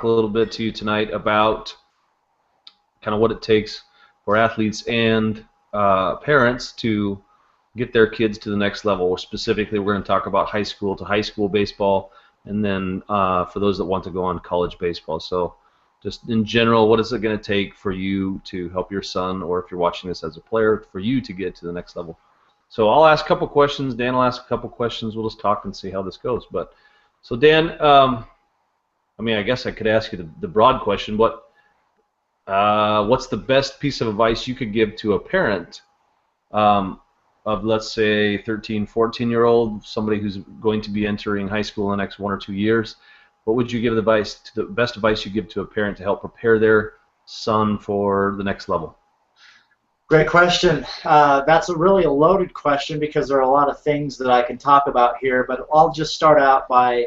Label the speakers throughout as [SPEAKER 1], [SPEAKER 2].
[SPEAKER 1] talk a little bit to you tonight about kind of what it takes for athletes and parents to get their kids to the next level. Specifically, we're going to talk about high school to high school baseball, and then for those that want to go on college baseball. So just in general, what is it going to take for you to help your son, or if you're watching this as a player, for you to get to the next level? So I'll ask a couple questions. Dan will ask a couple questions. We'll just talk and see how this goes. But so Dan, I mean, I guess I could ask you the broad question. What's the best piece of advice you could give to a parent of, let's say, 13, 14-year-old, somebody who's going to be entering high school in the next 1 or 2 years? What would you give the best advice you give to a parent to help prepare their son for the next level?
[SPEAKER 2] Great question. That's really a loaded question because there are a lot of things that I can talk about here, but I'll just start out by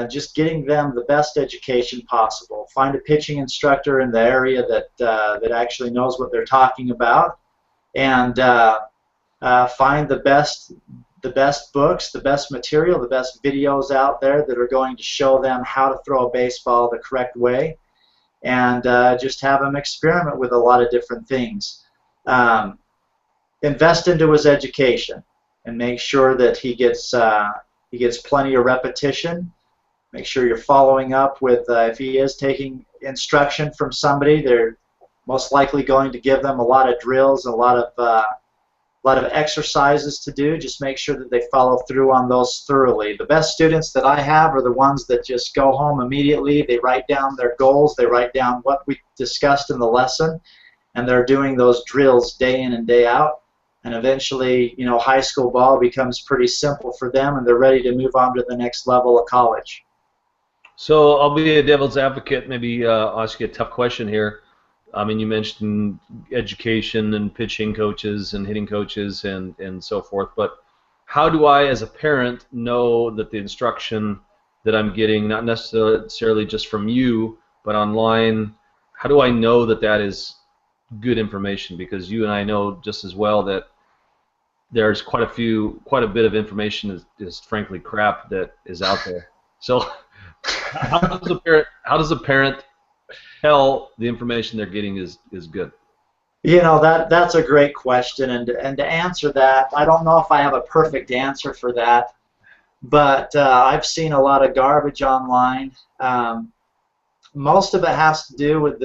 [SPEAKER 2] just getting them the best education possible. Find a pitching instructor in the area that actually knows what they're talking about, and find the best books, the best material, the best videos out there that are going to show them how to throw a baseball the correct way, and just have them experiment with a lot of different things. Invest into his education and make sure that he gets plenty of repetition. Make sure you're following up with, if he is taking instruction from somebody, they're most likely going to give them a lot of drills, a lot of exercises to do. Just make sure that they follow through on those thoroughly. The best students that I have are the ones that just go home immediately. They write down their goals. They write down what we discussed in the lesson, and they're doing those drills day in and day out. And eventually, you know, high school ball becomes pretty simple for them, and they're ready to move on to the next level of college.
[SPEAKER 1] So I'll be a devil's advocate. Maybe ask you a tough question here. I mean, you mentioned education and pitching coaches and hitting coaches and so forth, but how do I, as a parent, know that the instruction that I'm getting, not necessarily just from you, but online, how do I know that that is good information? Because you and I know just as well that there's quite a bit of information is frankly crap that is out there. So how does a parent tell the information they're getting is good?
[SPEAKER 2] You know, that's a great question, and to answer that, I don't know if I have a perfect answer for that, but I've seen a lot of garbage online. Most of it has to do with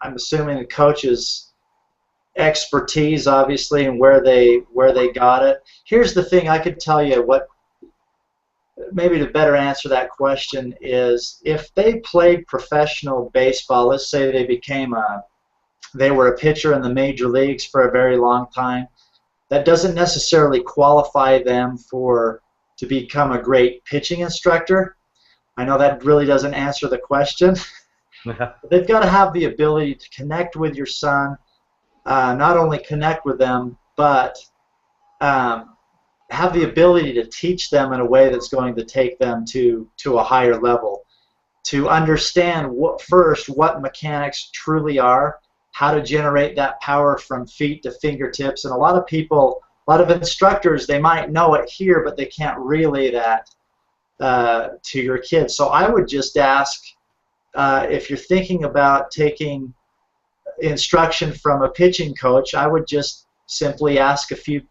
[SPEAKER 2] I'm assuming the coach's expertise, obviously, and where they got it. Here's the thing: I could tell you what. Maybe to better answer that question is, if they played professional baseball, let's say they were a pitcher in the major leagues for a very long time, that doesn't necessarily qualify them to become a great pitching instructor. I know that really doesn't answer the question. They've got to have the ability to connect with your son, not only connect with them, but have the ability to teach them in a way that's going to take them to a higher level, to understand what mechanics truly are, how to generate that power from feet to fingertips. And a lot of instructors, they might know it here, but they can't relay that to your kids. So I would just ask, if you're thinking about taking instruction from a pitching coach, I would just simply ask if you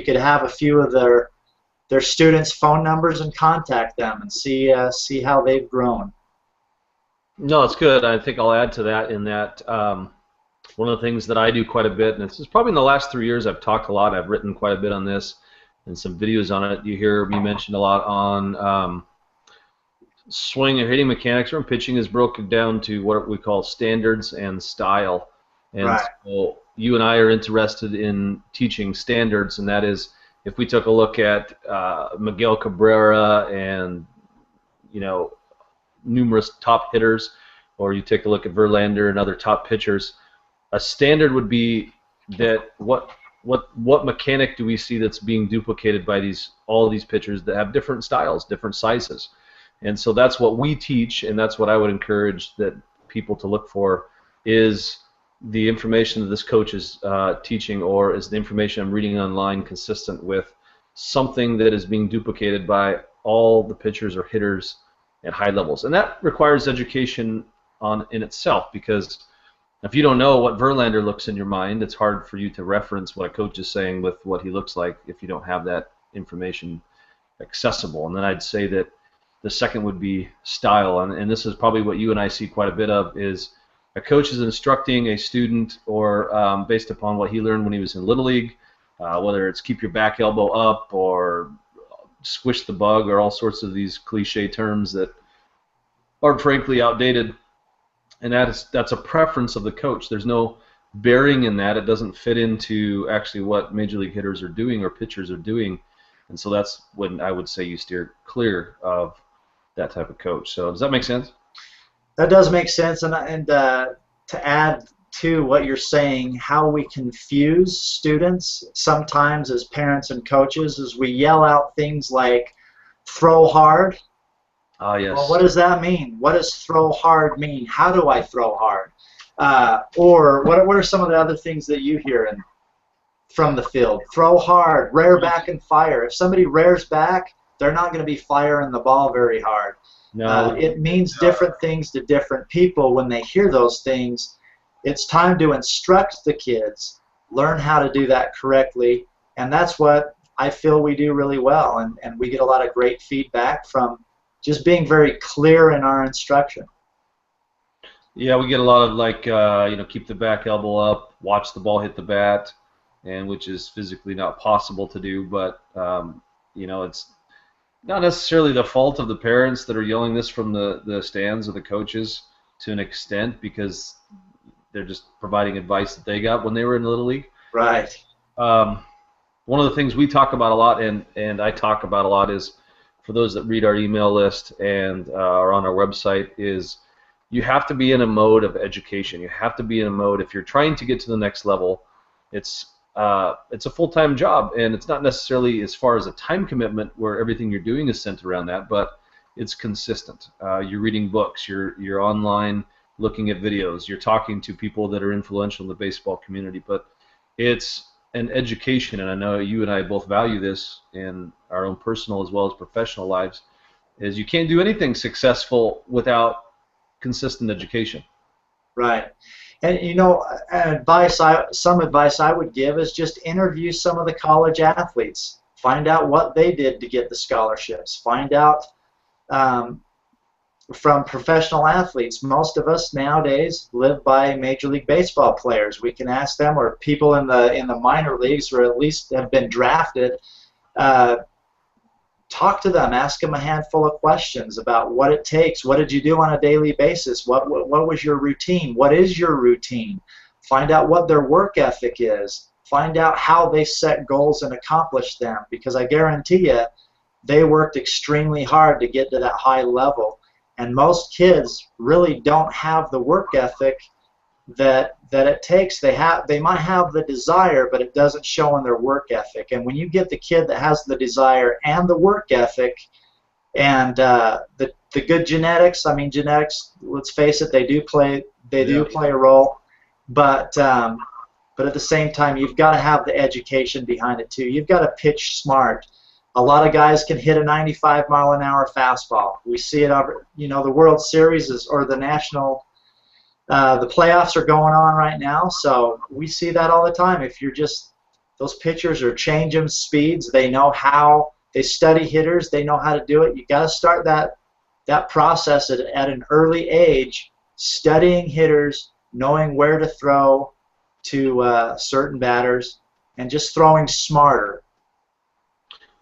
[SPEAKER 2] could have a few of their students' phone numbers and contact them and see how they've grown.
[SPEAKER 1] No, it's good. I think I'll add to that in that one of the things that I do quite a bit, and this is probably in the last 3 years I've talked a lot, I've written quite a bit on this and some videos on it. You hear me mentioned a lot on swing and hitting mechanics, or pitching is broken down to what we call standards and style. And
[SPEAKER 2] right.
[SPEAKER 1] So you and I are interested in teaching standards, and that is, if we took a look at Miguel Cabrera and, you know, numerous top hitters, or you take a look at Verlander and other top pitchers, a standard would be that what mechanic do we see that's being duplicated by all these pitchers that have different styles, different sizes. And so that's what we teach, and that's what I would encourage that people to look for, is the information that this coach is teaching, or is the information I'm reading online consistent with something that is being duplicated by all the pitchers or hitters at high levels, and that requires education in itself, because if you don't know what Verlander looks in your mind, it's hard for you to reference what a coach is saying with what he looks like if you don't have that information accessible. And then I'd say that the second would be style, and this is probably what you and I see quite a bit of, is a coach is instructing a student or based upon what he learned when he was in Little League, whether it's keep your back elbow up or squish the bug or all sorts of these cliche terms that are frankly outdated. And that's a preference of the coach. There's no bearing in that. It doesn't fit into actually what major league hitters are doing or pitchers are doing. And so that's when I would say you steer clear of that type of coach. So does that make sense?
[SPEAKER 2] That does make sense. And to add to what you're saying, how we confuse students sometimes as parents and coaches is we yell out things like throw hard.
[SPEAKER 1] Ah, yes.
[SPEAKER 2] Well, what does that mean? What does throw hard mean? How do I throw hard? Or what are some of the other things that you hear from the field? Throw hard, rear back and fire. If somebody rears back, they're not going to be firing the ball very hard.
[SPEAKER 1] No.
[SPEAKER 2] It means different things to different people when they hear those things. It's time to instruct the kids, learn how to do that correctly, and that's what I feel we do really well, and we get a lot of great feedback from just being very clear in our instruction.
[SPEAKER 1] Yeah, we get a lot of like, keep the back elbow up, watch the ball hit the bat, and which is physically not possible to do, but it's not necessarily the fault of the parents that are yelling this from the stands or the coaches to an extent, because they're just providing advice that they got when they were in Little League.
[SPEAKER 2] Right.
[SPEAKER 1] One of the things we talk about a lot, and I talk about a lot, is for those that read our email list and are on our website, is you have to be in a mode of education. You have to be in a mode, if you're trying to get to the next level, it's a full-time job, and it's not necessarily as far as a time commitment where everything you're doing is centered around that, but it's consistent. You're reading books, you're online looking at videos, you're talking to people that are influential in the baseball community, but it's an education, and I know you and I both value this in our own personal as well as professional lives, is you can't do anything successful without consistent education.
[SPEAKER 2] Right. And some advice I would give is just interview some of the college athletes. Find out what they did to get the scholarships. Find out from professional athletes. Most of us nowadays live by Major League Baseball players. We can ask them, or people in the minor leagues, or at least have been drafted. Talk to them. Ask them a handful of questions about what it takes. What did you do on a daily basis? What was your routine? What is your routine? Find out what their work ethic is. Find out how they set goals and accomplish them, because I guarantee you they worked extremely hard to get to that high level. And most kids really don't have the work ethic that it takes. They might have the desire, but it doesn't show in their work ethic. And when you get the kid that has the desire and the work ethic and the good genetics, I mean, genetics, let's face it, they do play a role, but at the same time, you've got to have the education behind it too. You've got to pitch smart. A lot of guys can hit a 95-mile-an-hour fastball. We see it over, the World Series or the national. The playoffs are going on right now, so we see that all the time. If you're those pitchers are changing speeds, they know how, they study hitters, they know how to do it. You got to start that process at an early age, studying hitters, knowing where to throw to certain batters, and just throwing smarter.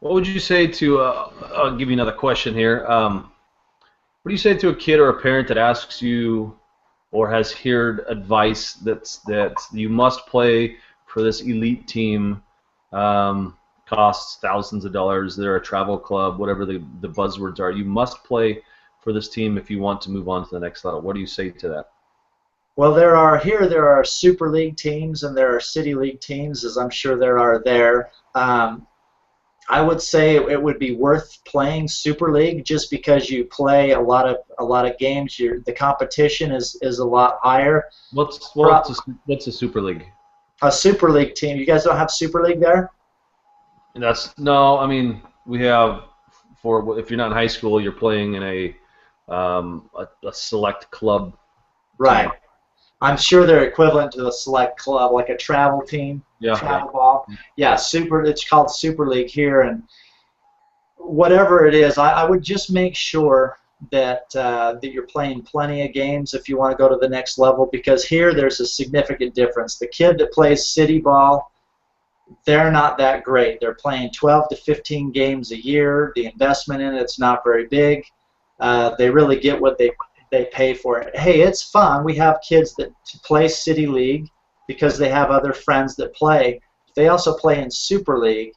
[SPEAKER 1] What would you say to, I'll give you another question here. What do you say to a kid or a parent that asks you or has heard advice that you must play for this elite team, costs thousands of dollars, they're a travel club, whatever the buzzwords are, you must play for this team if you want to move on to the next level? What do you say to that?
[SPEAKER 2] Well, there are Super League teams and there are City League teams, as I'm sure there are there. I would say it would be worth playing Super League just because you play a lot of games. The competition is a lot higher.
[SPEAKER 1] What's a Super League?
[SPEAKER 2] A Super League team. You guys don't have Super League there?
[SPEAKER 1] No. I mean, we have, if you're not in high school, you're playing in a a select club team.
[SPEAKER 2] Right. I'm sure they're equivalent to the select club, like a travel team,
[SPEAKER 1] Yeah, yeah.
[SPEAKER 2] travel ball. Yeah, super. It's called Super League here, and whatever it is, I would just make sure that you're playing plenty of games if you want to go to the next level, because here there's a significant difference. The kid that plays city ball, they're not that great. They're playing 12 to 15 games a year. The investment in it's not very big. They really get what they pay for it. Hey, it's fun. We have kids that play City League because they have other friends that play. They also play in Super League.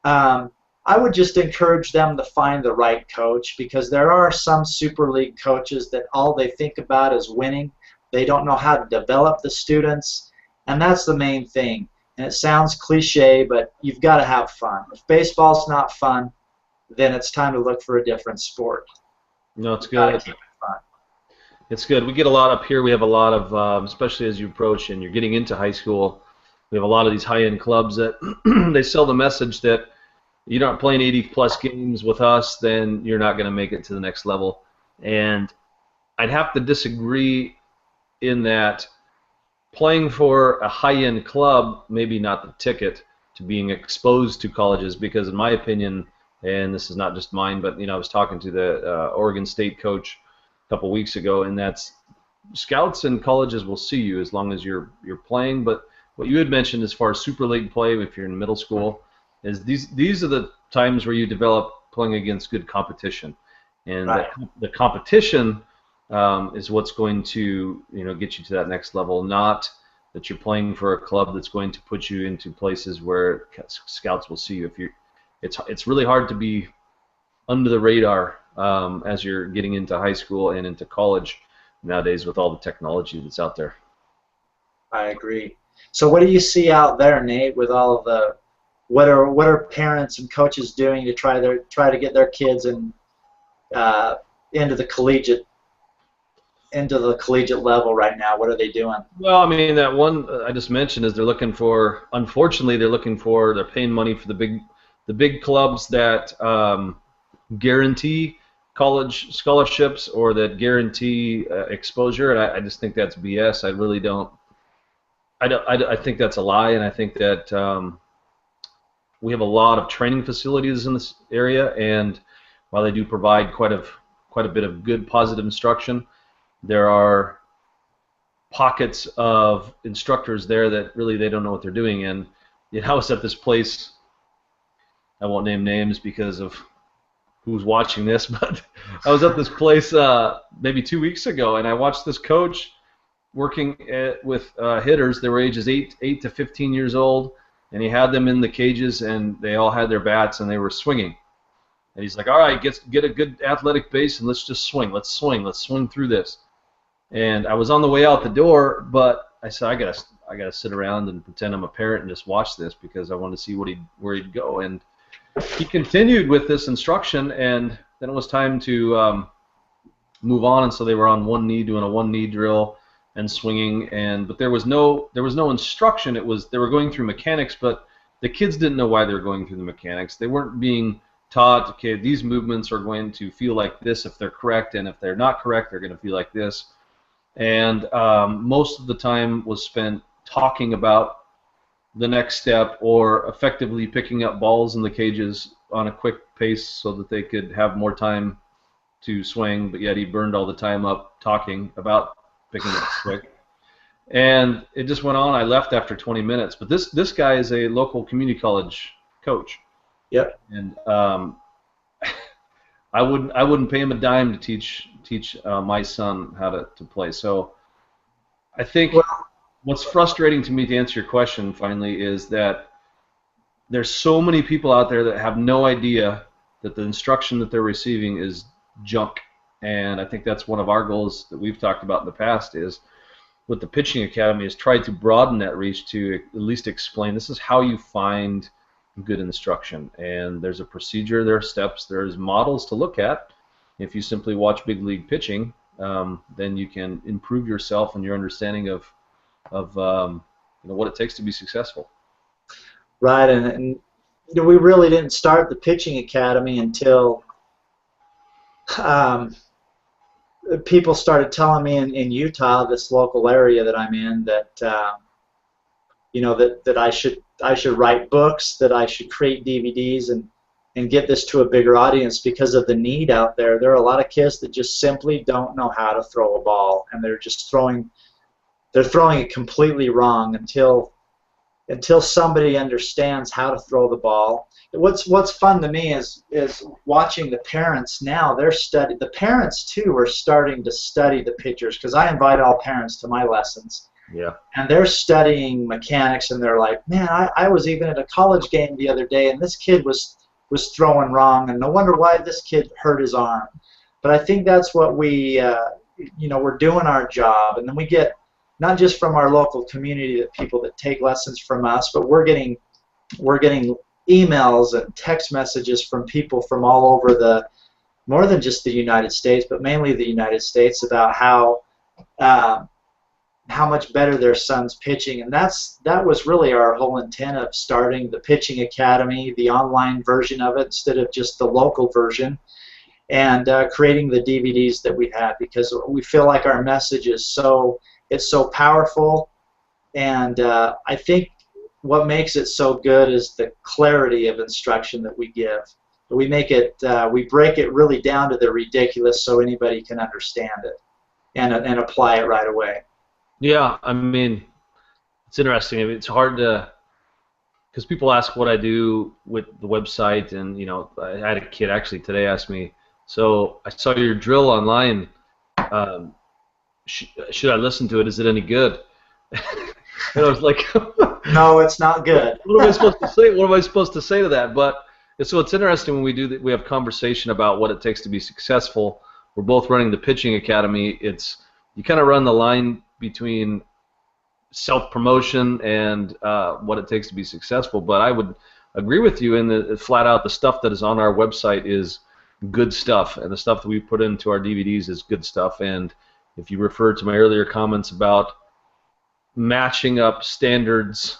[SPEAKER 2] Um, I would just encourage them to find the right coach, because there are some Super League coaches that all they think about is winning. They don't know how to develop the students, and that's the main thing. And it sounds cliche, but you've got to have fun. If baseball's not fun, then it's time to look for a different sport.
[SPEAKER 1] No, it's
[SPEAKER 2] Got to
[SPEAKER 1] good.
[SPEAKER 2] keep it fun.
[SPEAKER 1] It's good. We get a lot up here. We have a lot of, especially as you approach and you're getting into high school, we have a lot of these high-end clubs that they sell the message that you're not playing 80-plus games with us, then you're not going to make it to the next level. And I'd have to disagree in that playing for a high-end club, maybe not the ticket to being exposed to colleges, because in my opinion, and this is not just mine, but I was talking to the Oregon State coach a couple weeks ago, and that's scouts and colleges will see you as long as you're playing. But what you had mentioned as far as Super League play, if you're in middle school, is these are the times where you develop playing against good competition, and
[SPEAKER 2] Right.
[SPEAKER 1] the competition is what's going to get you to that next level. Not that you're playing for a club that's going to put you into places where scouts will see you. It's really hard to be under the radar as you're getting into high school and into college nowadays with all the technology that's out there.
[SPEAKER 2] I agree. So what do you see out there, Nate, with all of the what are parents and coaches doing to try to get their kids uh, into the collegiate level right now? What are they doing?
[SPEAKER 1] Well, I mean, that one I just mentioned is unfortunately, they're paying money for the big clubs that guarantee college scholarships or that guarantee exposure, and I just think that's BS. I really don't. I think that's a lie, and I think that we have a lot of training facilities in this area, and while they do provide quite a bit of good positive instruction, there are pockets of instructors there that really they don't know what they're doing. And I was at this place, I won't name names because of who's watching this, but I was at this place maybe 2 weeks ago, and I watched this coach working with hitters. They were ages 8 to 15 years old, and he had them in the cages, and they all had their bats, and they were swinging. And he's like, all right, get a good athletic base, and let's just swing. Let's swing through this. And I was on the way out the door, but I said, I gotta sit around and pretend I'm a parent and just watch this, because I wanted to see where he'd go. And he continued with this instruction, and then it was time to move on. And so they were on one knee doing a one knee drill and swinging, but there was no instruction. They were going through mechanics, but the kids didn't know why they were going through the mechanics. They weren't being taught, okay, these movements are going to feel like this if they're correct, and if they're not correct, they're going to feel like this. And most of the time was spent talking about the next step or effectively picking up balls in the cages on a quick pace so that they could have more time to swing, but yet he burned all the time up talking about picking up quick. And it just went on. I left after 20 minutes. But this guy is a local community college coach.
[SPEAKER 2] Yep.
[SPEAKER 1] And I wouldn't pay him a dime to teach my son how to play. So I think what's frustrating to me, to answer your question finally, is that there's so many people out there that have no idea that the instruction that they're receiving is junk. And I think that's one of our goals that we've talked about in the past, is with the pitching academy, is try to broaden that reach to at least explain this is how you find good instruction. And there's a procedure, there are steps, there's models to look at. If you simply watch big league pitching, then you can improve yourself and your understanding of what it takes to be successful.
[SPEAKER 2] Right, and we really didn't start the pitching academy until people started telling me in Utah, this local area that I'm in, that that I should write books, that I should create DVDs and get this to a bigger audience because of the need out there. There are a lot of kids that just simply don't know how to throw a ball, and they're just throwing it completely wrong until somebody understands how to throw the ball. What's fun to me is watching the parents now. The parents too are starting to study the pitchers, because I invite all parents to my lessons.
[SPEAKER 1] Yeah.
[SPEAKER 2] And they're studying mechanics, and they're like, man, I was even at a college game the other day, and this kid was throwing wrong, and no wonder why this kid hurt his arm. But I think that's what we're doing our job, and then we get not just from our local community, that people that take lessons from us, but we're getting emails and text messages from people from all over more than just the United States, but mainly the United States, about how much better their son's pitching. And that was really our whole intent of starting the Pitching Academy, the online version of it instead of just the local version, and creating the DVDs that we have, because we feel like our message is so powerful. And I think what makes it so good is the clarity of instruction that we give. We break it really down to the ridiculous so anybody can understand it and apply it right away.
[SPEAKER 1] Yeah, I mean, it's interesting. I mean, it's hard because people ask what I do with the website, and I had a kid actually today ask me, so I saw your drill online. Should I listen to it? Is it any good? And I was like,
[SPEAKER 2] no, it's not good.
[SPEAKER 1] What am I supposed to say? What am I supposed to say to that? But so it's interesting when we do that. We have conversation about what it takes to be successful. We're both running the Pitching Academy. You kind of run the line between self-promotion and what it takes to be successful. But I would agree with you in that flat out the stuff that is on our website is good stuff, and the stuff that we put into our DVDs is good stuff. And if you refer to my earlier comments about matching up standards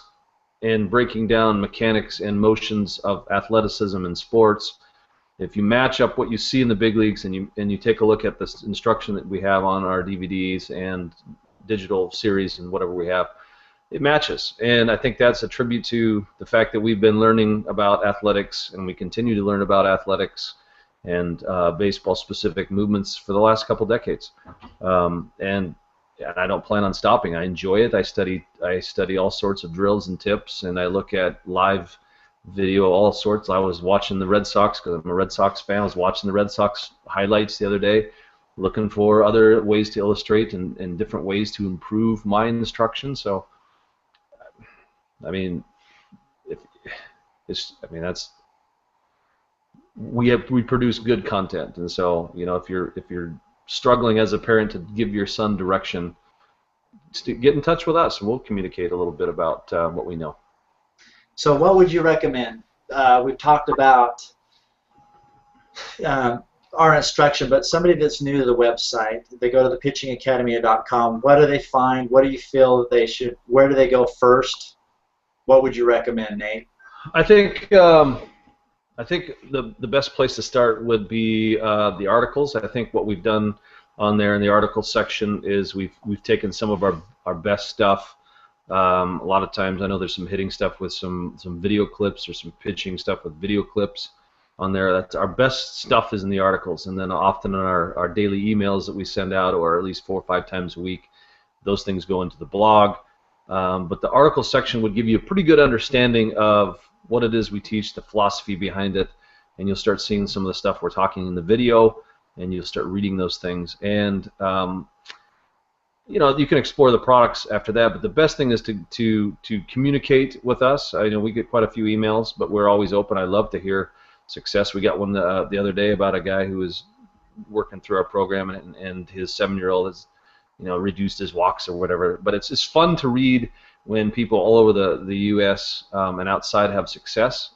[SPEAKER 1] and breaking down mechanics and motions of athleticism in sports, if you match up what you see in the big leagues and you take a look at the instruction that we have on our DVDs and digital series and whatever we have, it matches. And I think that's a tribute to the fact that we've been learning about athletics, and we continue to learn about athletics and baseball-specific movements for the last couple decades. And I don't plan on stopping. I enjoy it. I study all sorts of drills and tips, and I look at live video, all sorts. I was watching the Red Sox because I'm a Red Sox fan. I was watching the Red Sox highlights the other day, looking for other ways to illustrate and different ways to improve my instruction. So, I mean, we produce good content, and so if you're struggling as a parent to give your son direction, get in touch with us, and we'll communicate a little bit about what we know.
[SPEAKER 2] So what would you recommend? We've talked about our instruction, but somebody that's new to the website, they go to thepitchingacademy.com. What do they find? What do you feel that they should? Where do they go first? What would you recommend, Nate?
[SPEAKER 1] I think the best place to start would be the articles. I think what we've done on there in the article section is we've taken some of our best stuff. A lot of times I know there's some hitting stuff with some video clips, or some pitching stuff with video clips on there. That's our best stuff is in the articles, and then often in our daily emails that we send out, or at least 4 or 5 times a week, those things go into the blog. But the article section would give you a pretty good understanding of what it is we teach, the philosophy behind it, and you'll start seeing some of the stuff we're talking in the video, and you'll start reading those things. And you can explore the products after that, but the best thing is to communicate with us. I know we get quite a few emails, but we're always open. I love to hear success. We got one the other day about a guy who was working through our program, and his 7-year-old has reduced his walks or whatever. But it's fun to read when people all over the U.S. And outside have success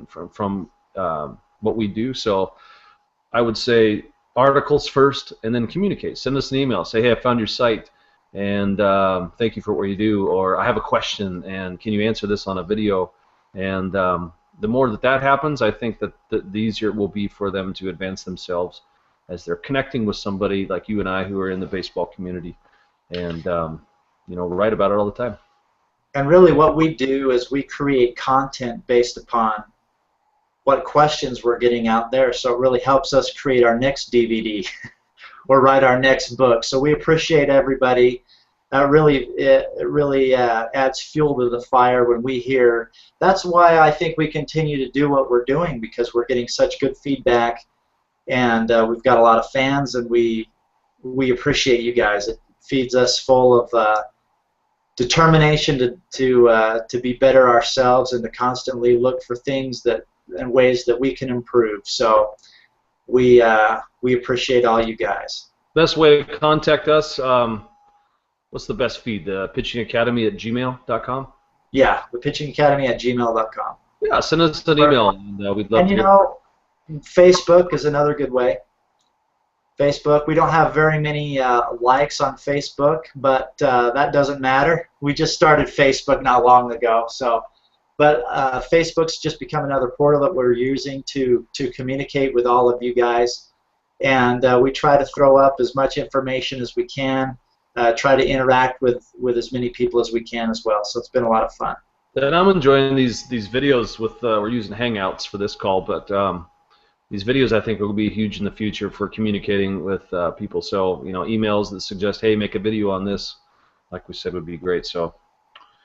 [SPEAKER 1] from what we do. So I would say articles first, and then communicate. Send us an email. Say, hey, I found your site, and thank you for what you do. Or I have a question, and can you answer this on a video? And the more that happens, I think that the easier it will be for them to advance themselves as they're connecting with somebody like you and I who are in the baseball community, and write about it all the time.
[SPEAKER 2] And really what we do is we create content based upon what questions we're getting out there, so it really helps us create our next DVD or write our next book. So we appreciate everybody. It really adds fuel to the fire when we hear. That's why I think we continue to do what we're doing, because we're getting such good feedback, and we've got a lot of fans, and we appreciate you guys. It feeds us full of determination to be better ourselves and to constantly look for things and ways that we can improve. So we appreciate all you guys.
[SPEAKER 1] Best way to contact us. What's the best feed? The pitchingacademy@gmail.com?
[SPEAKER 2] Yeah, the pitchingacademy@gmail.com.
[SPEAKER 1] Yeah, send us an email, and we'd love to.
[SPEAKER 2] And Facebook is another good way. Facebook, we don't have very many likes on Facebook, but that doesn't matter. We just started Facebook not long ago, but Facebook's just become another portal that we're using to communicate with all of you guys, and we try to throw up as much information as we can. Try to interact with as many people as we can as well. So it's been a lot of fun.
[SPEAKER 1] And I'm enjoying these videos with we're using Hangouts for this call, but these videos I think will be huge in the future for communicating with people. So emails that suggest, hey, make a video on this, like we said, would be great. So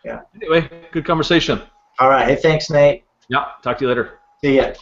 [SPEAKER 2] yeah.
[SPEAKER 1] Anyway, good conversation.
[SPEAKER 2] All right. Hey, thanks, Nate.
[SPEAKER 1] Yeah. Talk to you later.
[SPEAKER 2] See ya.